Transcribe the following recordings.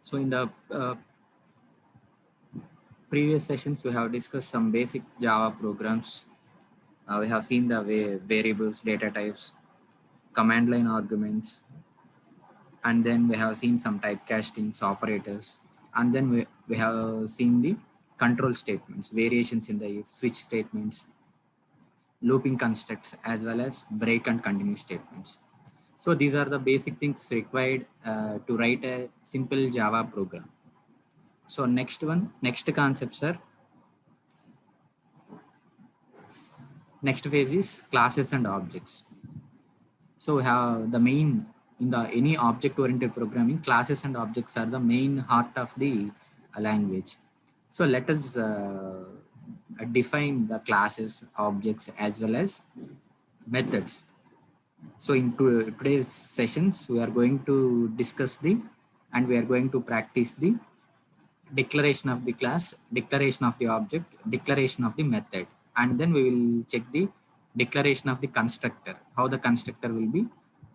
So in the previous sessions, we have discussed some basic Java programs. We have seen the variables, data types, command line arguments, and then we have seen some typecastings, operators, and then we have seen the control statements, variations in the if switch statements, looping constructs, as well as break and continue statements. So these are the basic things required to write a simple Java program. So next concept, sir. Next phase is classes and objects. So we have the main in the any object oriented programming, classes and objects are the main heart of the language. So let us define the classes, objects, as well as methods. So in today's sessions, we are going to discuss and we are going to practice the declaration of the class, declaration of the object, declaration of the method, and then we will check the declaration of the constructor, how the constructor will be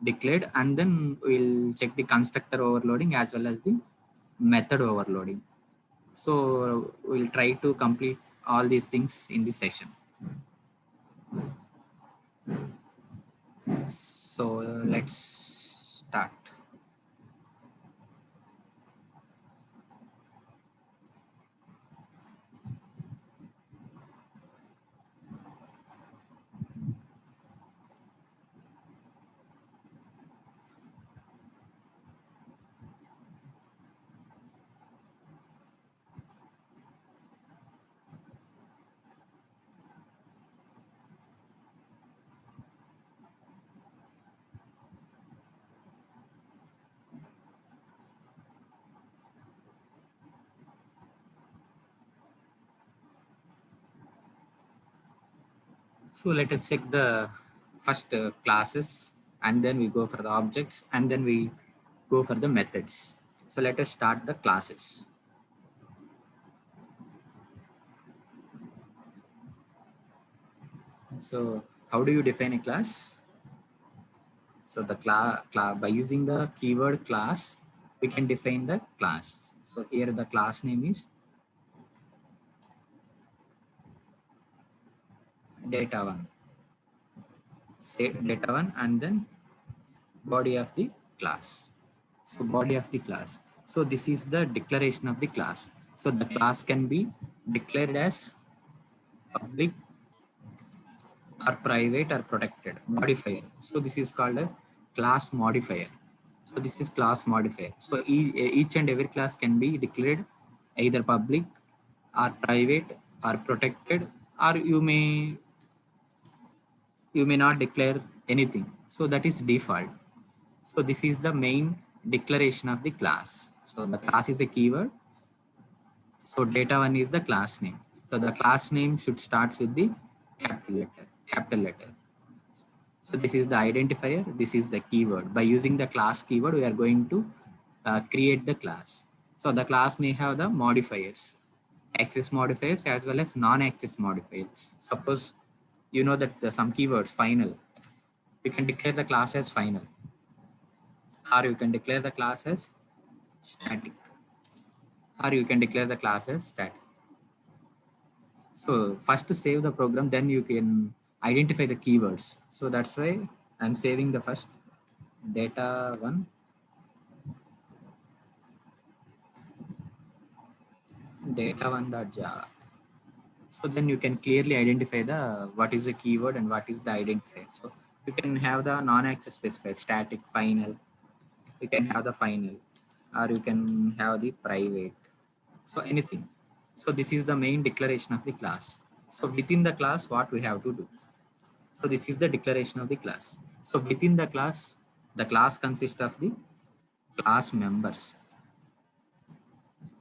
declared, and then we'll check the constructor overloading as well as the method overloading. So we'll try to complete all these things in this session. So let's start. So let us check the first classes, and then we go for the objects, and then we go for the methods. So let us start the classes. So how do you define a class? So the class by using the keyword class, we can define the class. So here the class name is data1. Say data1 and then body of the class. So body of the class. So this is the declaration of the class. So the class can be declared as public or private or protected modifier. So this is called as class modifier. So this is class modifier. So each and every class can be declared either public or private or protected, or you may not declare anything. So that is default. So this is the main declaration of the class. So the class is a keyword. So data1 is the class name. So the class name should start with the capital letter. So this is the identifier. This is the keyword. By using the class keyword, we are going to create the class. So the class may have the modifiers, access modifiers as well as non-access modifiers. Suppose you know that some keywords final, you can declare the class as final, or you can declare the class as static, or you can declare the class as static. So first to save the program, then you can identify the keywords. So that's why I'm saving the first data1 data1.java. So then you can clearly identify the what is the keyword and what is the identifier. So you can have the non-access specifier, static, final. You can have the final, or you can have the private. So anything. So this is the main declaration of the class. So within the class, what we have to do. So this is the declaration of the class. So within the class consists of the class members.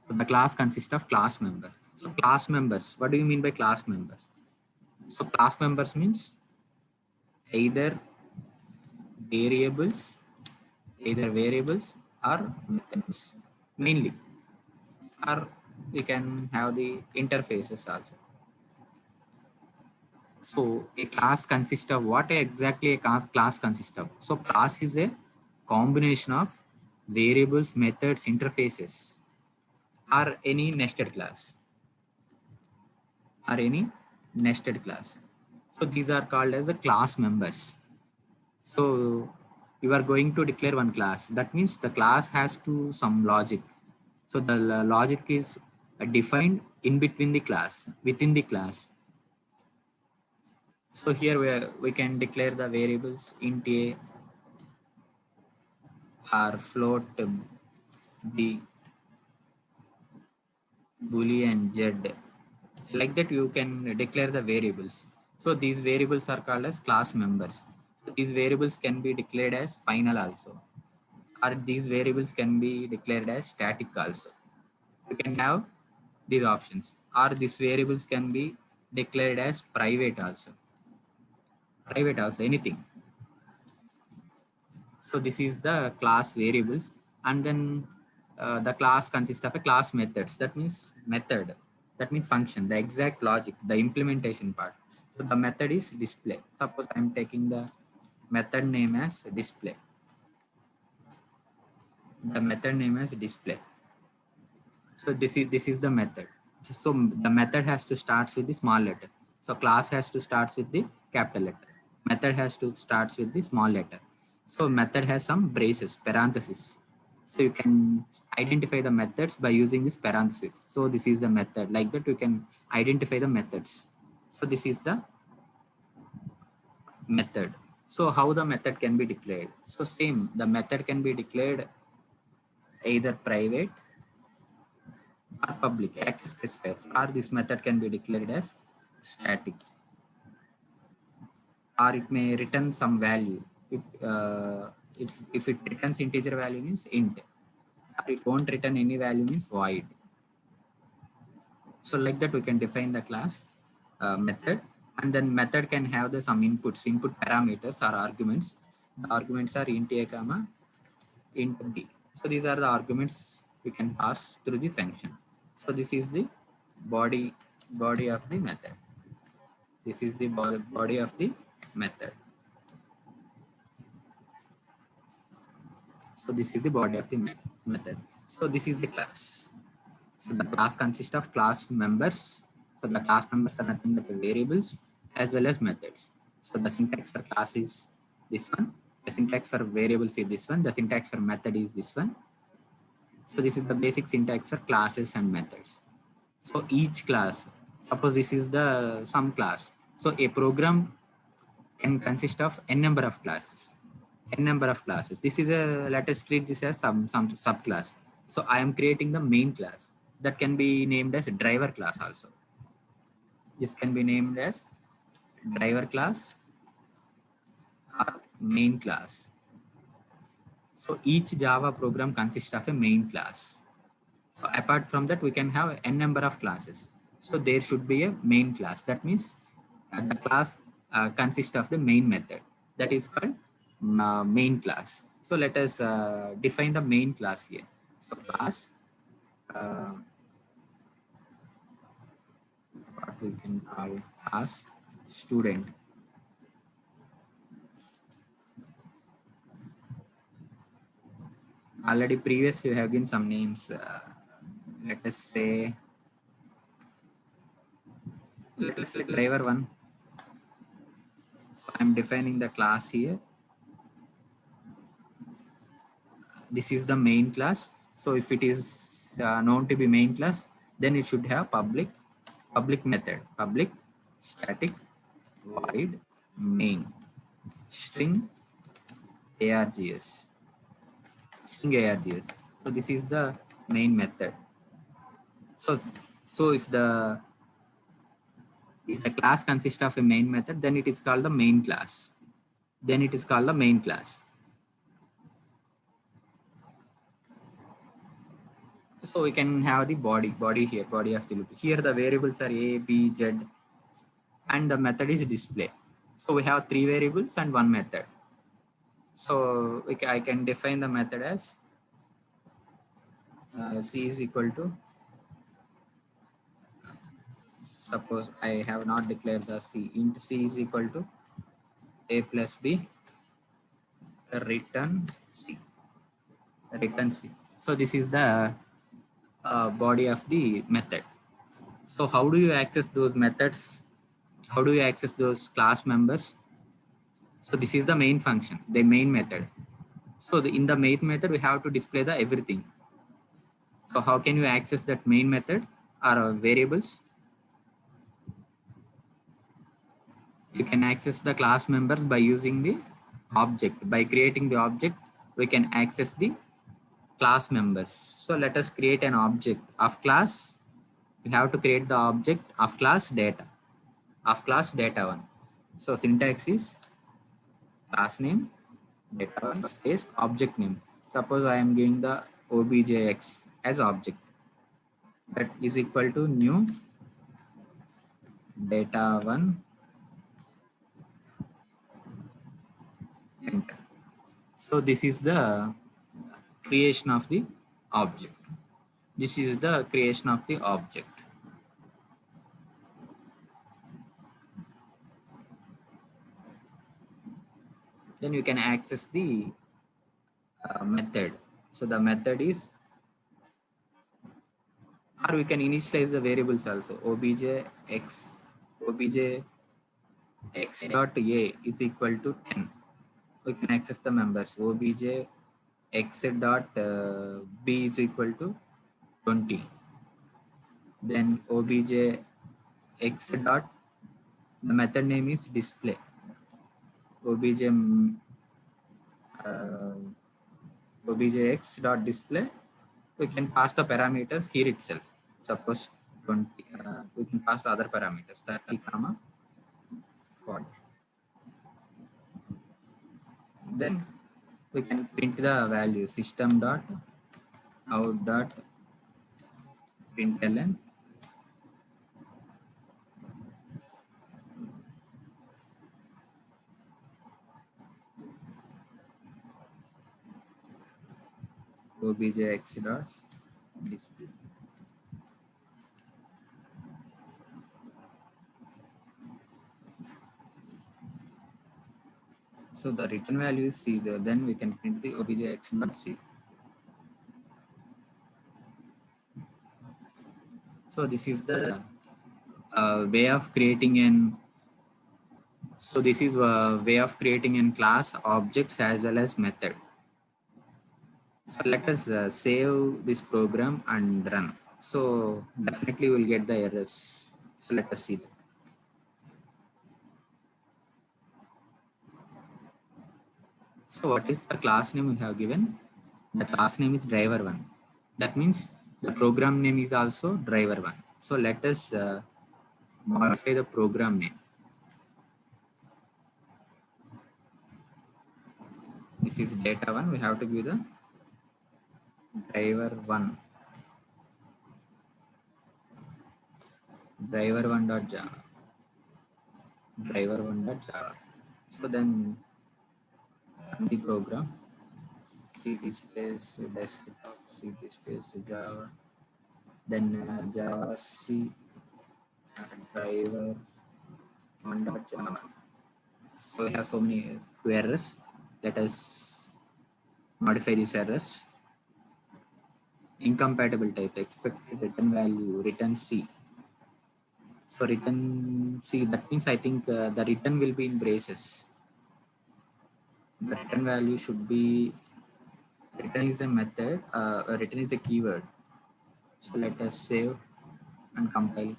So the class consists of class members. So class members, what do you mean by class members? So class members means either variables or methods mainly, or we can have the interfaces also. So a class consists of what exactly a class consists of? So class is a combination of variables, methods, interfaces. or any nested class, or any nested class. So these are called as the class members. So you are going to declare one class. That means the class has to some logic. So the logic is defined in between the class, within the class. So here we can declare the variables int a or float b, boolean z. Like that you can declare the variables. So these variables are called as class members. So these variables can be declared as final also, or these variables can be declared as static also. You can have these options, or these variables can be declared as private also, anything. So this is the class variables, and then the class consists of a class methods. That means method. That means function. The exact logic, the implementation part. So the method is display. Suppose I am taking the method name as display. The method name as display. So this is the method. So the method has to start with the small letter. So class has to start with the capital letter. Method has to start with the small letter. So method has some braces, parentheses. So you can identify the methods by using this parenthesis. So this is the method. Like that you can identify the methods. So this is the method. So how the method can be declared? So same, the method can be declared either private or public access specifiers, or this method can be declared as static, or it may return some value. If it returns integer value means int, or it won't return any value means void. So like that we can define the class method, and then method can have the some input parameters or arguments. The arguments are int a comma int b. So these are the arguments we can pass through the function. So this is the body of the method. This is the body of the method. So this is the body of the method. So this is the class. So the class consists of class members. So the class members are nothing but variables as well as methods. So the syntax for class is this one. The syntax for variables is this one. The syntax for method is this one. So this is the basic syntax for classes and methods. So each class, suppose this is the some class. So a program can consist of n number of classes. N number of classes. This is a, let us treat this as some subclass. So I am creating the main class that can be named as driver class also. This can be named as driver class or main class. So each Java program consists of a main class. So apart from that, we can have n number of classes. So there should be a main class. That means the class consists of the main method. That is called main class. So let us define the main class here. So class, what we can call class student. Already previously have been some names. Let us say driver one. So I'm defining the class here. This is the main class. So if it is known to be main class, then it should have public method, public static void main string args, string args. So this is the main method. So if the class consists of a main method, then it is called the main class. Then it is called the main class. So we can have the body here, body of the loop. Here the variables are a, b, z, and the method is display. So we have 3 variables and 1 method. So I can define the method as c is equal to, suppose I have not declared the c, int c is equal to a plus b return c. So this is the body of the method. So how do you access those methods? How do you access those class members? So this is the main function, the main method. So in the main method, we have to display the everything. So how can you access that main method or variables? You can access the class members by using the object. By creating the object, we can access the class members. So let us create an object of class. We have to create the object of class data, of class data1. So syntax is class name data1 space object name. Suppose I am giving the objx as object, that is equal to new data1 enter. So this is the creation of the object. This is the creation of the object. Then you can access the method. So the method is, or we can initialize the variables also. Obj x dot a is equal to 10. We can access the members. Obj x dot b is equal to 20. Then obj x dot, the method name is display. Obj objx dot display, we can pass the parameters here itself. Suppose 20, we can pass the other parameters 30 comma 40. Then we can print the value system dot out dot println objx dot display. So the return value is C there. Then we can print the objx dot C. So this is the way of creating an. So this is a way of creating an class, objects as well as method. So let us save this program and run. So definitely we'll get the errors. So let us see that. So what is the class name we have given? The class name is driver1. That means the program name is also driver1. So let us modify the program name. This is data1. We have to give the driver1. Driver1.java. Driver1.java. So then run the program. CD space desktop, CD space Java, then Java C driver 1.java. So we have so many two errors. Let us modify these errors. Incompatible type, expected return value, return C. So return C, that means I think the return will be in braces. The return value should be, return is a method, return is a keyword. So let us save and compile.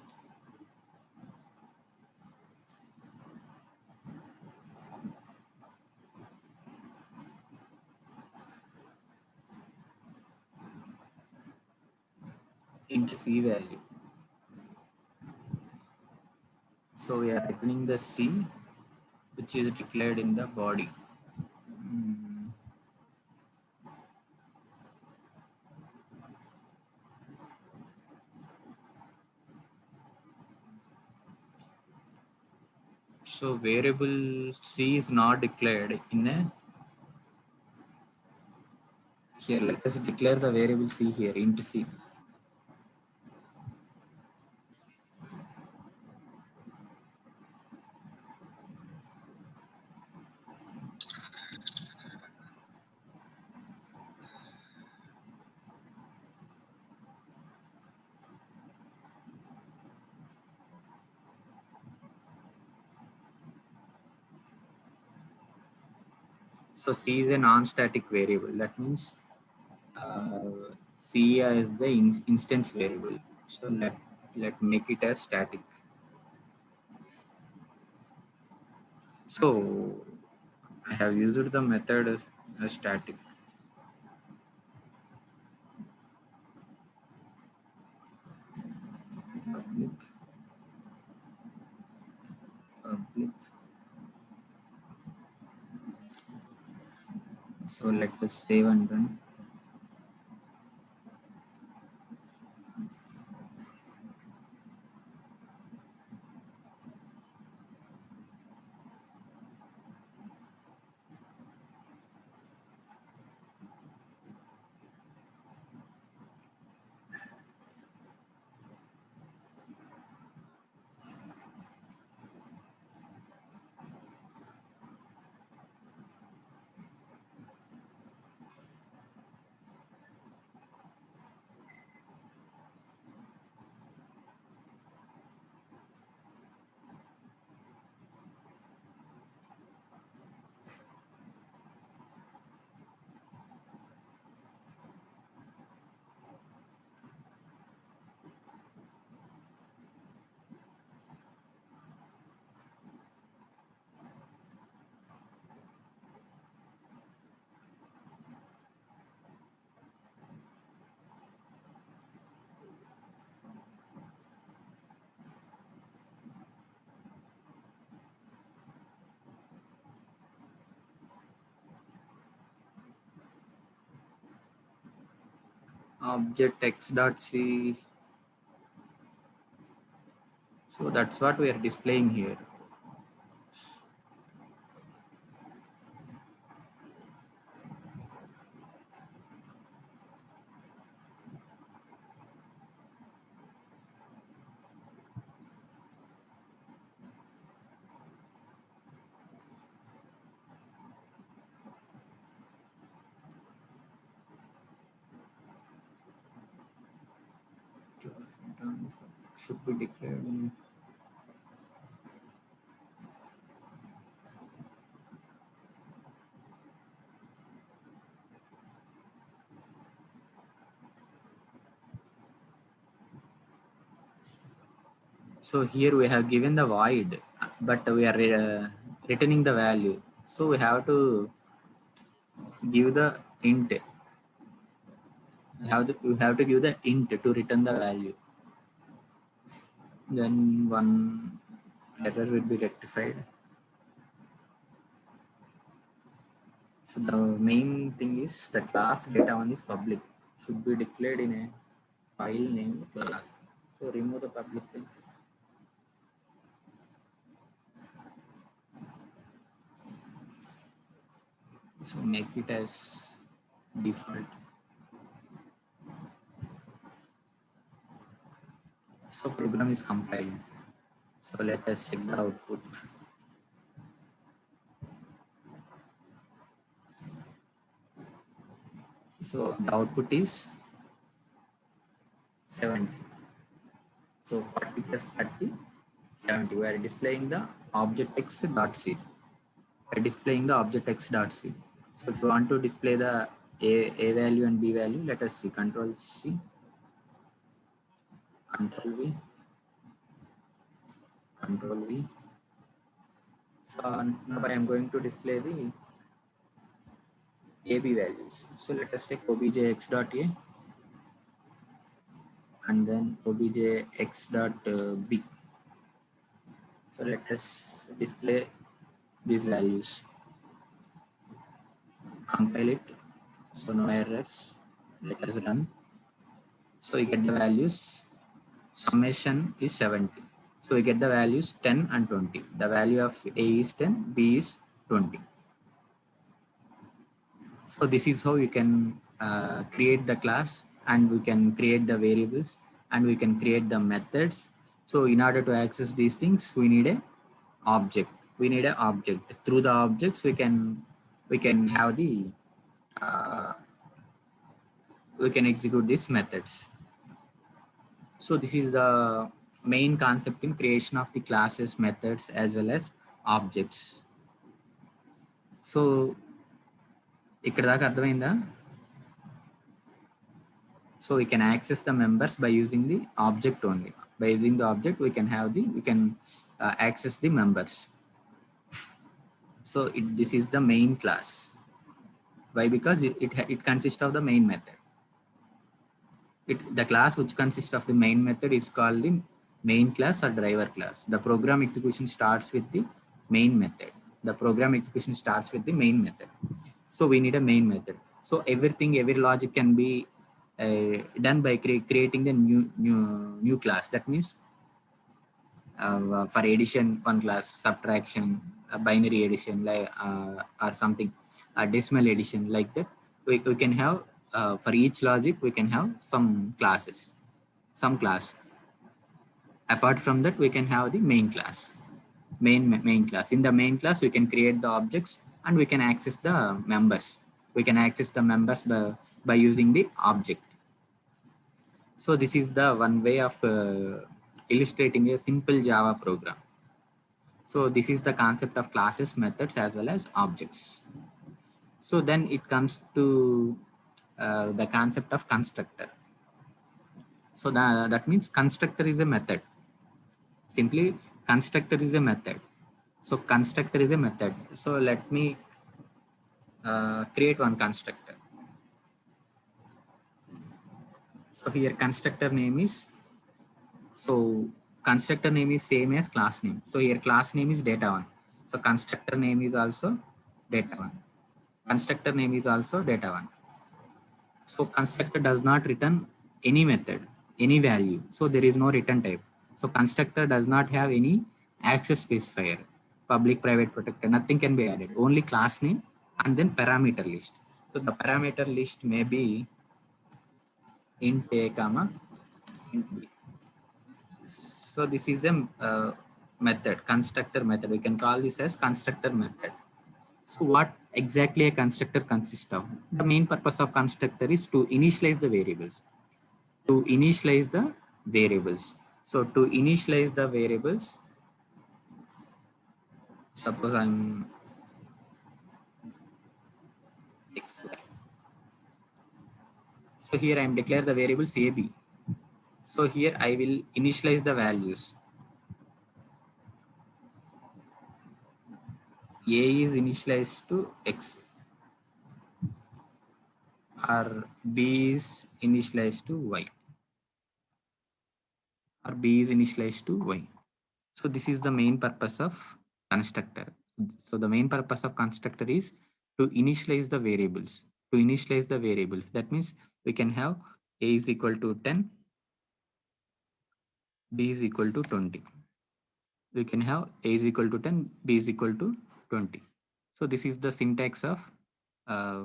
Int C value. So we are returning the C, which is declared in the body. So variable C is not declared in a, here let us declare the variable C here, int C. So C is a non-static variable. That means C is the instance variable. So let make it as static. So I have used the method as static. Public, public. So let us save and run. Object x dot c. So that's what we are displaying here. Should be declared in. So here we have given the void, but we are returning the value. So we have to give the int. We have to give the int to return the value. Then one error will be rectified. So the main thing is the class data1 is public. Should be declared in a file name class. So remove the public thing. So make it as default. So program is compiled. So let us check the output. So the output is 70. So 40 plus 30, 70. We are displaying the object x dot c. We are displaying the object x dot c. So if you want to display the a value and b value, let us see. Control C, Control V, Control V. So now I am going to display the AB values. So let us check obj x dot a and then obj x dot b. So let us display these values. Compile it. So no errors. Let us run. So we get the values. Summation is 70. So we get the values 10 and 20. The value of A is 10, B is 20. So this is how you can create the class, and we can create the variables, and we can create the methods. So in order to access these things, we need a object. We need an object. Through the objects, we can have the we can execute these methods. So this is the main concept in creation of the classes, methods, as well as objects. So ఇక్కడ దాకా అర్థమైందా? So we can access the members by using the object only. By using the object, we can access the members. So this is the main class. Why? Because it consists of the main method. The class which consists of the main method is called the main class or driver class. The program execution starts with the main method. The program execution starts with the main method. So we need a main method. So every logic can be done by creating the new class. That means for addition, one class, subtraction, binary addition, like or something, decimal addition, like that. We can have for each logic we can have some classes, some class. Apart from that, we can have the main class, main class. In the main class, we can create the objects and we can access the members. We can access the members by using the object. So this is the one way of illustrating a simple Java program. So this is the concept of classes, methods, as well as objects. So then it comes to the concept of constructor. So that means constructor is a method. Simply, constructor is a method. So constructor is a method. So let me create one constructor. So here constructor name is, so constructor name is same as class name. So here class name is data1. So constructor name is also data1. Constructor name is also data1. So constructor does not return any method, any value. So there is no return type. So constructor does not have any access specifier, public, private, protector, nothing can be added. Only class name and then parameter list. So the parameter list may be int a comma int b. So this is a method, constructor method. We can call this as constructor method. So what exactly a constructor consists of? The main purpose of constructor is to initialize the variables. To initialize the variables. So to initialize the variables, suppose I'm x. So here I am declare the variables a, b. So here I will initialize the values. A is initialized to x, or b is initialized to y, or b is initialized to y. So this is the main purpose of constructor. So the main purpose of constructor is to initialize the variables. To initialize the variables, that means we can have a is equal to 10, b is equal to 20. We can have a is equal to 10, b is equal to 20. So this is the syntax of uh,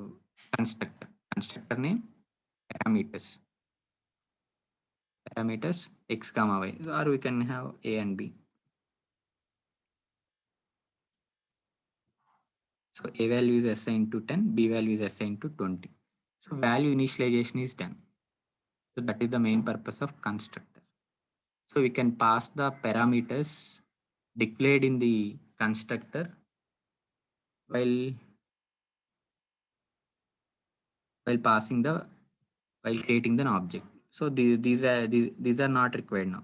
constructor. Constructor name, parameters. Parameters x comma y, or we can have a and b. So a value is assigned to 10, b value is assigned to 20. So value initialization is done. So that is the main purpose of constructor. So we can pass the parameters declared in the constructor while creating the object. So these are not required now.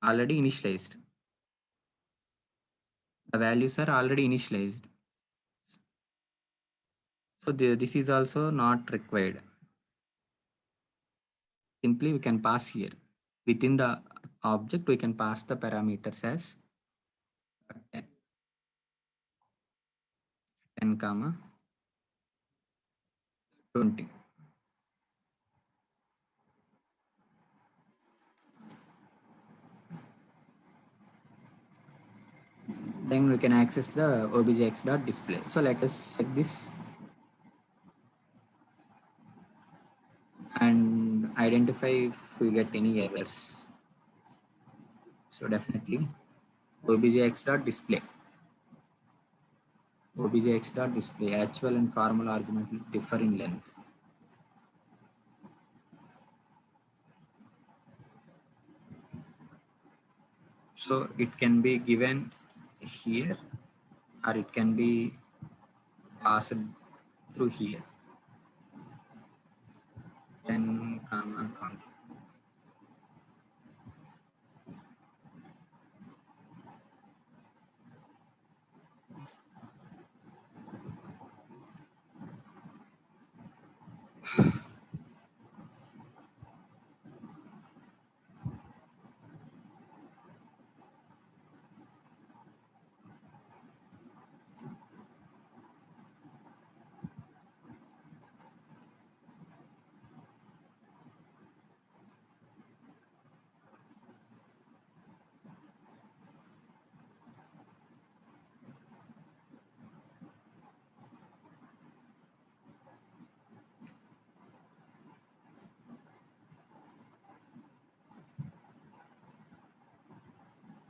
Already initialized. The values are already initialized. So this is also not required. Simply we can pass here. Within the object, we can pass the parameters as 10 comma 20. Then we can access the objx.display. So let us check this and identify if we get any errors. So definitely objx.display. Objx.display, actual and formal argument differ in length. So it can be given here, or it can be passed through here 10, 20.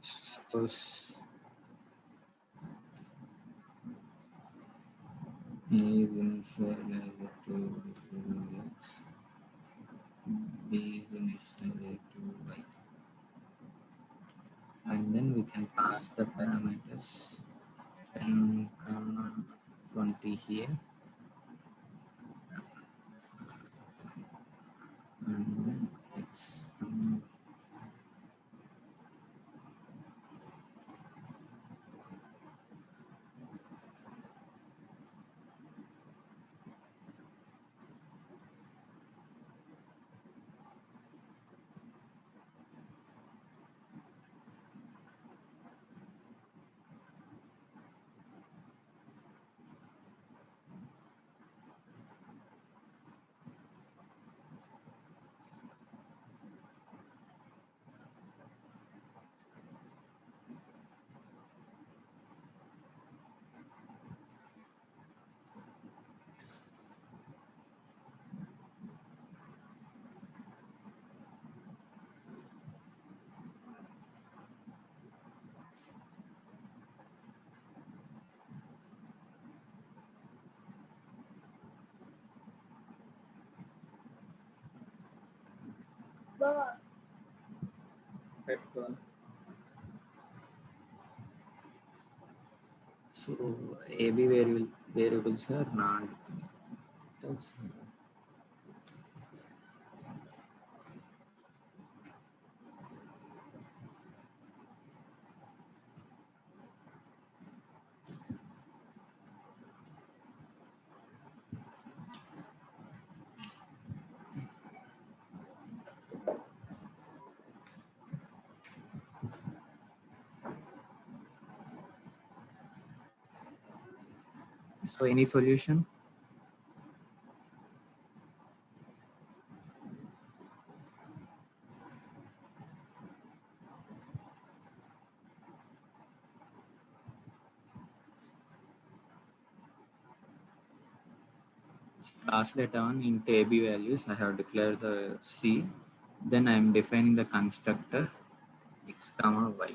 Suppose A is initialized to x, B is initialized to y, and then we can pass the parameters 10, 20 here, and then x, so AB variables are not. So any solution? Class data one into AB values, I have declared the C. Then I am defining the constructor x comma y.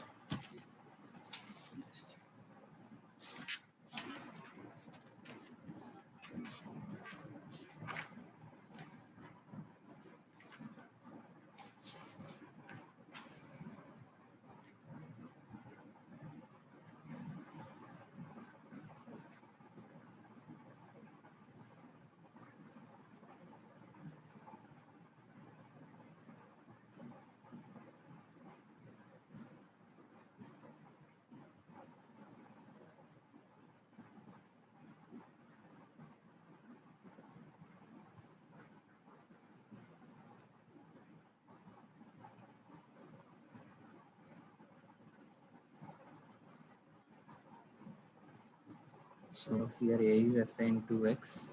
So here A is assigned to x,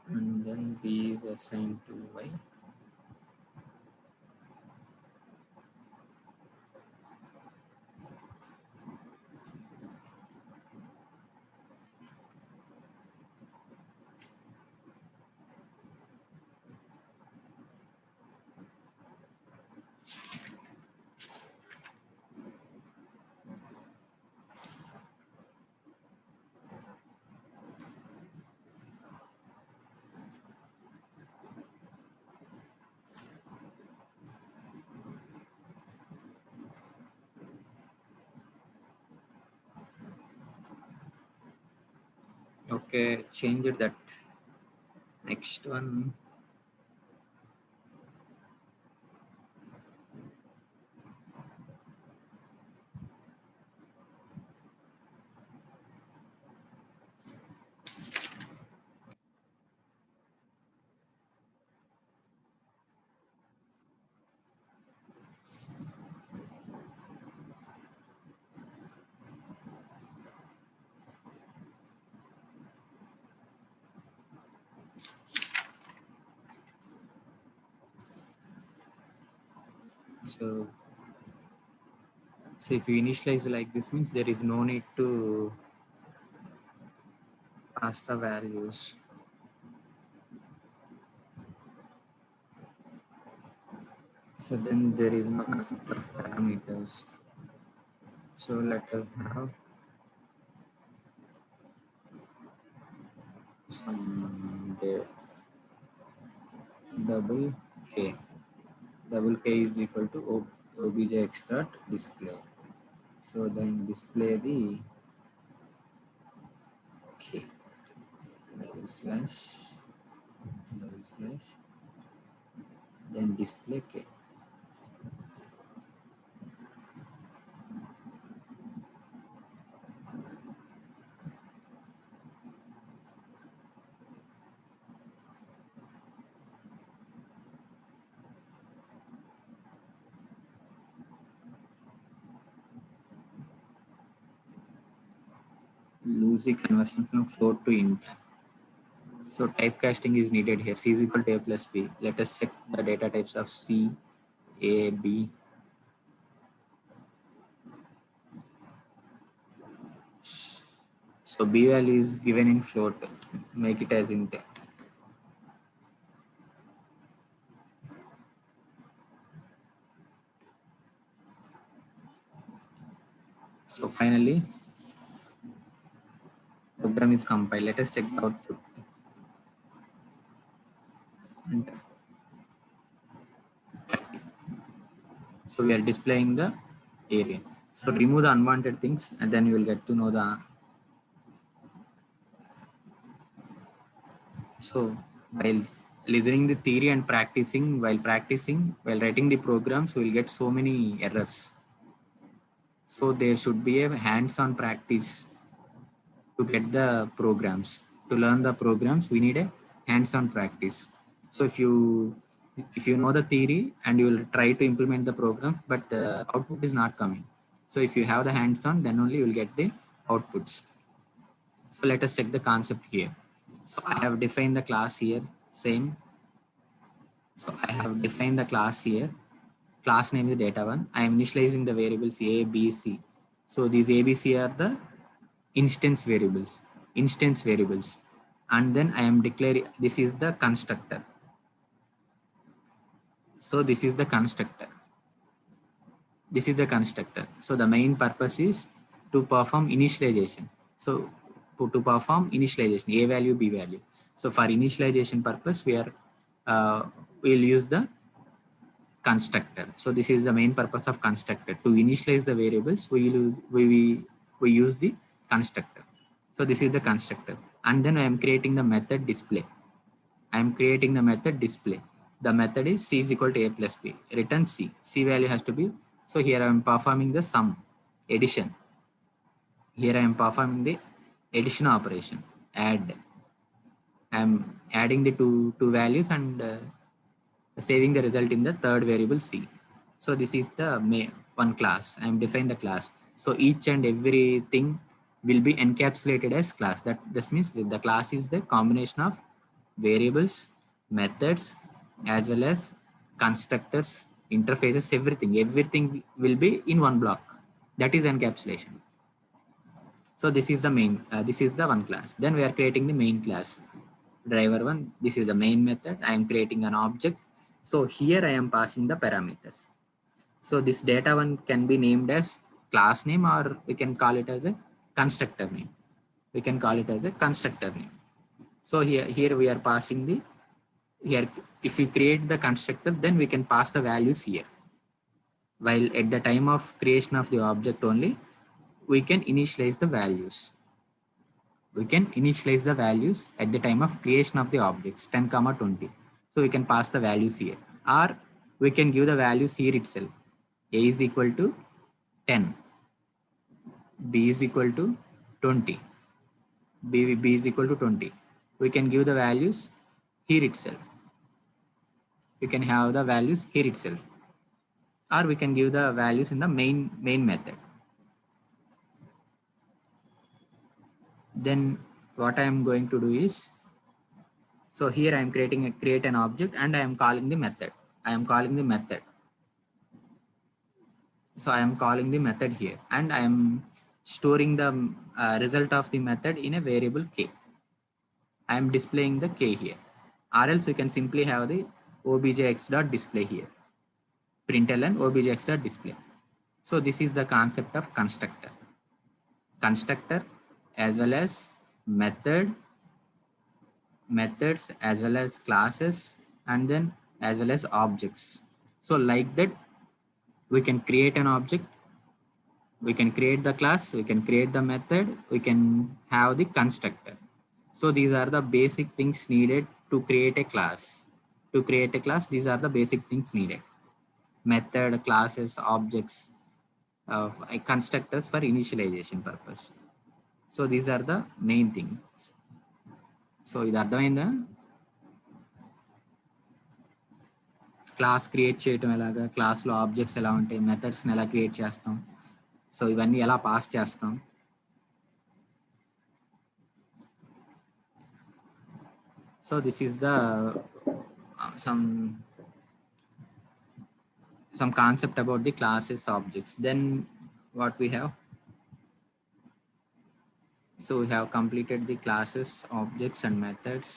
and then B is assigned to y. Okay, change it that. Next one. So if you initialize like this means there is no need to pass the values. So then there is no parameters. So let us have some double k. Double k is equal to obj x dot display. So then display the k double slash then display k. Lose the conversion from float to int. So typecasting is needed here. C is equal to a plus b. Let us check the data types of C, A, B. So b value is given in float. Make it as int. So finally, program is compiled. Let us check the output. Enter. So we are displaying the area. So remove the unwanted things and then you will get to know the. So while listening the theory and practicing, while writing the programs, we will get so many errors. So there should be a hands-on practice to get the programs. To learn the programs, we need a hands-on practice. So if you know the theory and you will try to implement the program, but the output is not coming. So if you have the hands-on, then only you will get the outputs. So let us check the concept here. So I have defined the class here, same. So I have defined the class here. Class name is data1. I am initializing the variables A, B, C. So these A, B, C are the instance variables. And then I am declaring this is the constructor. So this is the constructor. So the main purpose is to perform initialization. So to perform initialization, A value, B value. So for initialization purpose, we'll use the constructor. So this is the main purpose of constructor. To initialize the variables, we use the constructor. So this is the constructor. And then I am creating the method display. The method is C is equal to A plus B. Return C. C value has to be. So here I am performing the sum, addition. Here I am performing the addition operation, add. I am adding the two values and saving the result in the third variable C. So this is the one class. I am defining the class. So each and everything will be encapsulated as class. This means the class is the combination of variables, methods, as well as constructors, interfaces, everything will be in one block. That is encapsulation. So this is the this is the one class. Then we are creating the main class, driver one. This is the main method. I am creating an object. So here I am passing the parameters. So this data one can be named as class name, or we can call it as a constructor name. So here we are passing the, here if we create the constructor, then we can pass the values here. While at the time of creation of the object only, we can initialize the values. we can initialize the values at the time of creation of the objects 10 comma 20. So we can pass the values here, or we can give the values here itself. A is equal to 10, B is equal to 20, B is equal to 20. We can give the values here itself. We can have the values here itself, or we can give the values in the main method. Then what I am going to do is, so here I am create an object and I am calling the method. I am calling the method. So I am calling the method here, and I am storing the result of the method in a variable k. I am displaying the k here, or else we can simply have the objx.display here. Println objx.display. So this is the concept of constructor. Constructor as well as method, methods as well as classes, and then as well as objects. So like that, we can create an object, we can create the class, we can create the method, we can have the constructor. So these are the basic things needed to create a class. To create a class, these are the basic things needed: method, classes, objects, constructors for initialization purpose. So these are the main things. So ఇది అర్థమైందా? Class create చేయటం ఎలాగా, క్లాస్లో objects ఎలా ఉంటాయి, మెథడ్స్ని ఎలా create చేస్తాం, so ఇవన్నీ ఎలా పాస్ చేస్తాం. So this is the some concept about the classes, objects. Then what we have, so we have completed the classes, objects and methods,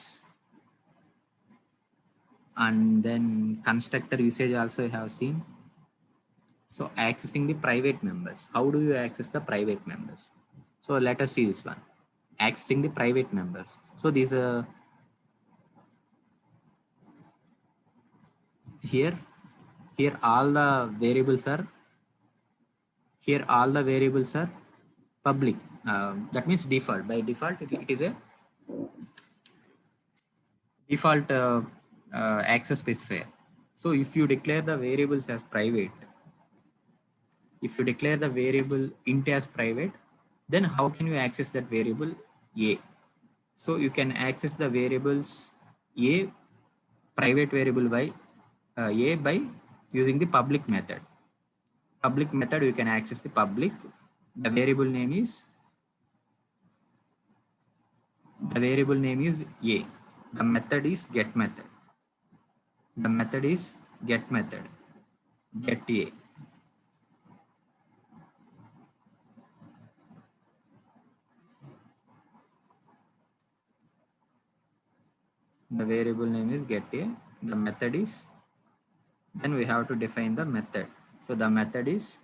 and then constructor usage also we have seen. So accessing the private members, how do you access the private members? So let us see this one, accessing the private members. So these here all the variables are public. That means default. By default it is a default access specifier. So if you declare the variables as private, if you declare the variable int as private, then how can you access that variable a? So you can access the variables a, private variable by a, by using the public method. Public method, you can access the public. The variable name is a. The method is get method. The method is get method, get a. The variable name is get a. The method is, then we have to define the method. So the method is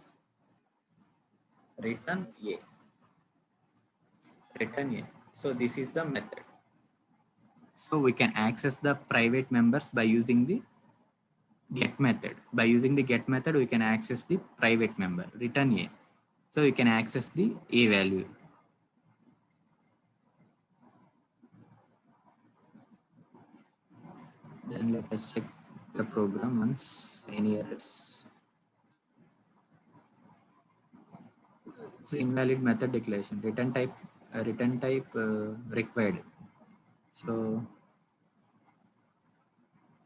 return a. Return a. So this is the method. So we can access the private members by using the get method. By using the get method, we can access the private member, return a. So we can access the a value. Then let us check the program once any errors. So invalid method declaration, return type required. So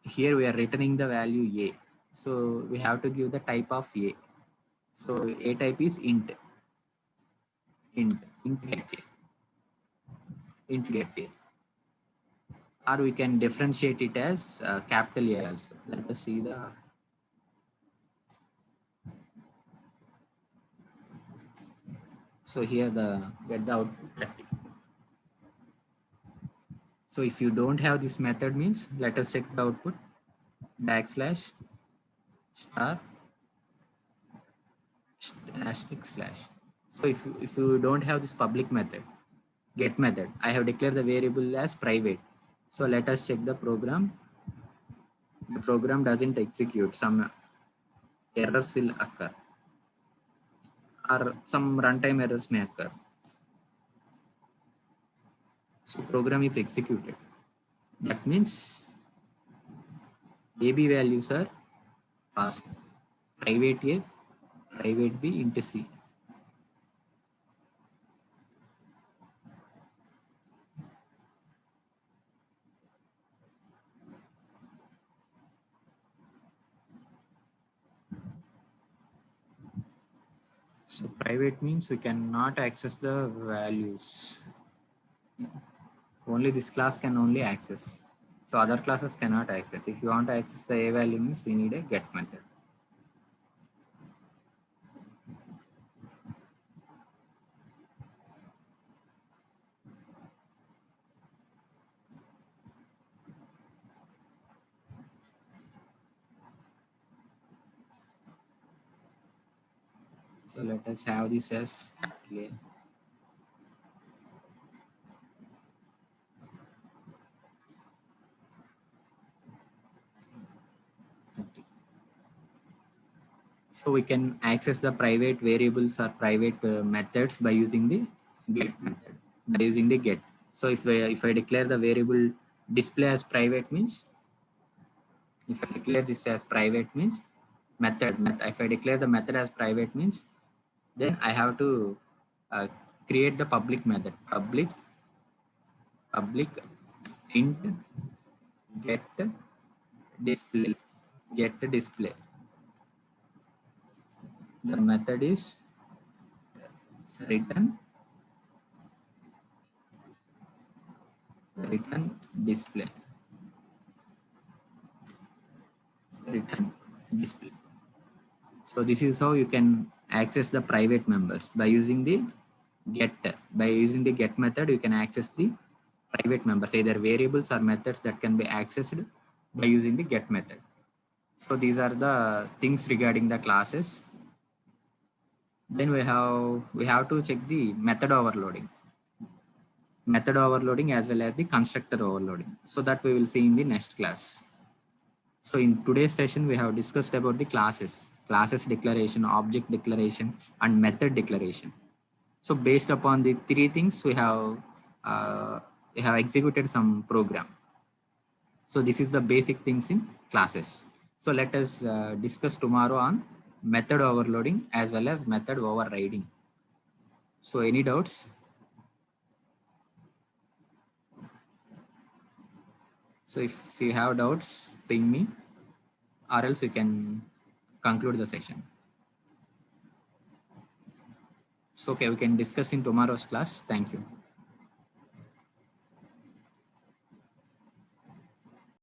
here we are returning the value a. So we have to give the type of a. So a type is int get a. Or we can differentiate it as capital A also. Let us see the so here the get the output 30. So if you don't have this method, means let us check the output backslash star */. So if you don't have this public method, get method, I have declared the variable as private. So let us check the program. The program doesn't execute. Some errors will occur, or some runtime errors may occur. So program is executed. That means AB values are passed. Private A, private B into C. So private means we cannot access the values. Only this class can only access. So other classes cannot access. If you want to access the A value means we need a get method. So let us have this as capital A. So we can access the private variables or private methods by using the get method, by using the get. So if I declare the variable display as private means, if I declare this as private means if I declare the method as private means, then I have to create the public method, public int get display, get display. The method is return display, return display. So this is how you can access the private members by using the get. By using the get method, you can access the private members, either variables or methods that can be accessed by using the get method. So these are the things regarding the classes. Then we have to check the method overloading as well as the constructor overloading. So that we will see in the next class. So in today's session, we have discussed about the classes declaration, object declaration, and method declaration. So based upon the three things, we have executed some program. So this is the basic things in classes. So let us discuss tomorrow on method overloading as well as method overriding. So any doubts? So if you have doubts, ping me, or else you can conclude the session. So okay, we can discuss in tomorrow's class. Thank you.